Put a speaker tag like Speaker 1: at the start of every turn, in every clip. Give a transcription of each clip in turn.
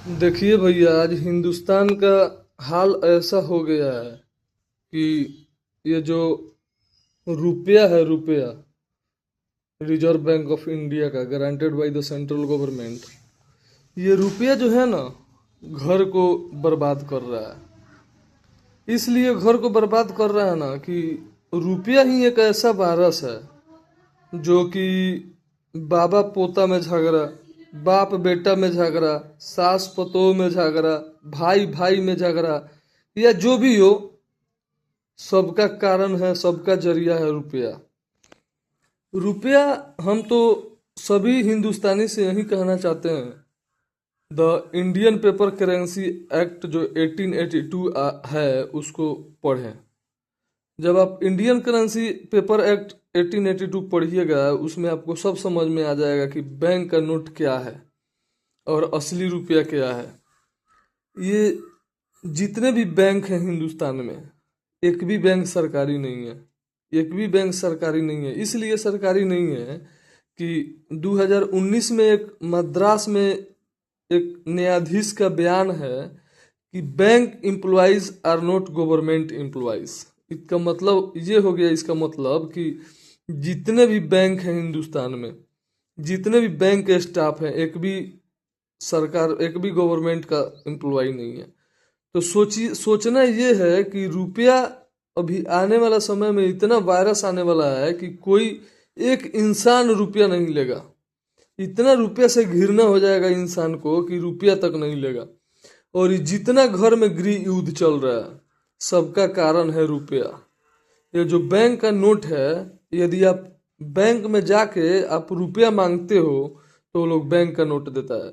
Speaker 1: देखिए भैया, आज हिंदुस्तान का हाल ऐसा हो गया है कि ये जो रुपया है, रुपया रिजर्व बैंक ऑफ इंडिया का guaranteed by the central government, ये रुपया जो है ना, घर को बर्बाद कर रहा है। इसलिए घर को बर्बाद कर रहा है ना कि रुपया ही एक ऐसा वायरस है जो कि बाबा पोता में झगड़ा, बाप बेटा में झगड़ा, सास पतोह में झगड़ा, भाई भाई में झगड़ा, या जो भी हो, सबका कारण है, सबका जरिया है रुपया। रुपया, हम तो सभी हिंदुस्तानी से यही कहना चाहते हैं, the Indian paper currency act जो 1882 है, उसको पढ़ें। जब आप इंडियन करेंसी पेपर एक्ट 1882 पढ़िएगा, उसमें आपको सब समझ में आ जाएगा कि बैंक का नोट क्या है और असली रुपया क्या है। ये जितने भी बैंक हैं हिंदुस्तान में, एक भी बैंक सरकारी नहीं है, एक भी बैंक सरकारी नहीं है। इसलिए सरकारी नहीं है कि 2019 में एक मद्रास में एक न्यायाधीश का बयान है कि bank employees are not government employees. इसका मतलब ये हो गया, इसका मतलब कि जितने भी बैंक हैं हिंदुस्तान में, जितने भी बैंक के स्टाफ हैं, एक भी सरकार, एक भी गवर्नमेंट का एम्प्लॉय नहीं है। तो सोचना ये है कि रुपया अभी आने वाला समय में इतना वायरस आने वाला है कि कोई एक इंसान रुपया नहीं लेगा। इतना रुपया से घिरना हो जाएगा इंसान को कि रुपया तक नहीं लेगा। और ये जितना घर में गृह युद्ध चल रहा है, सबका कारण है रुपया। ये जो बैंक का नोट है, यदि आप बैंक में जाके आप रुपया मांगते हो तो वो लोग बैंक का नोट देता है।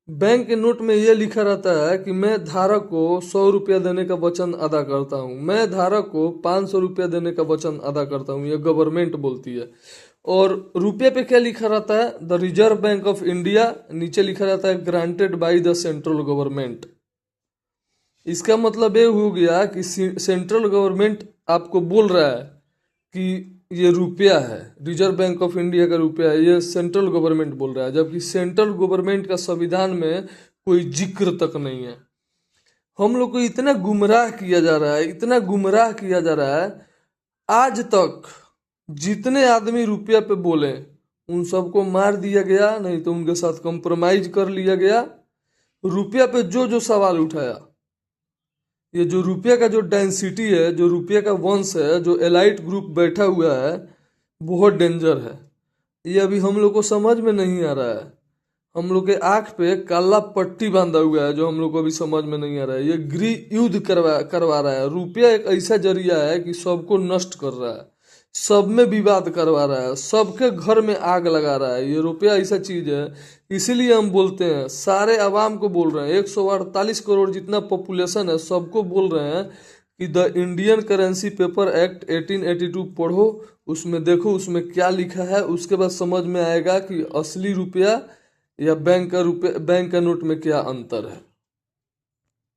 Speaker 1: बैंक के नोट में ये लिखा रहता है कि मैं धारक को 100 रुपया देने का वचन अदा करता हूँ, मैं धारक को 500 रुपया देने का वचन अदा करता हूँ। ये गवर्नमेंट बोलती है। और रुपये पे क्या लिखा रहता है? The reserve bank of India. नीचे लिखा रहता है granted by the central government. इसका मतलब ये हो गया कि सेंट्रल गवर्नमेंट आपको बोल रहा है कि ये रुपया है, रिजर्व बैंक ऑफ इंडिया का रुपया है, ये सेंट्रल गवर्नमेंट बोल रहा है, जबकि सेंट्रल गवर्नमेंट का संविधान में कोई जिक्र तक नहीं है। हम लोग को इतना गुमराह किया जा रहा है, इतना गुमराह किया जा रहा है। आज तक जितने आदमी रुपया पे बोले, उन सबको मार दिया गया, नहीं तो उनके साथ कंप्रोमाइज कर लिया गया। रुपया पे जो जो सवाल उठाया, ये जो रुपया का जो डेंसिटी है, जो रुपया का वंश है, जो एलाइट ग्रुप बैठा हुआ है, बहुत डेंजर है। ये अभी हम लोग को समझ में नहीं आ रहा है। हम लोग के आंख पे काला पट्टी बांधा हुआ है, जो हम लोग को अभी समझ में नहीं आ रहा है। ये गृह युद्ध करवा रहा है। रुपया एक ऐसा जरिया है कि सबको नष्ट कर रहा है, सब में विवाद करवा रहा है, सबके घर में आग लगा रहा है। ये रुपया ऐसा चीज है। इसीलिए हम बोलते हैं, सारे आवाम को बोल रहे हैं, 148 करोड़ जितना पॉपुलेशन है, सबको बोल रहे हैं कि the Indian currency paper act 1882 पढ़ो, उसमें देखो उसमें क्या लिखा है। उसके बाद समझ में आएगा कि असली रुपया या बैंक का नोट में क्या अंतर है।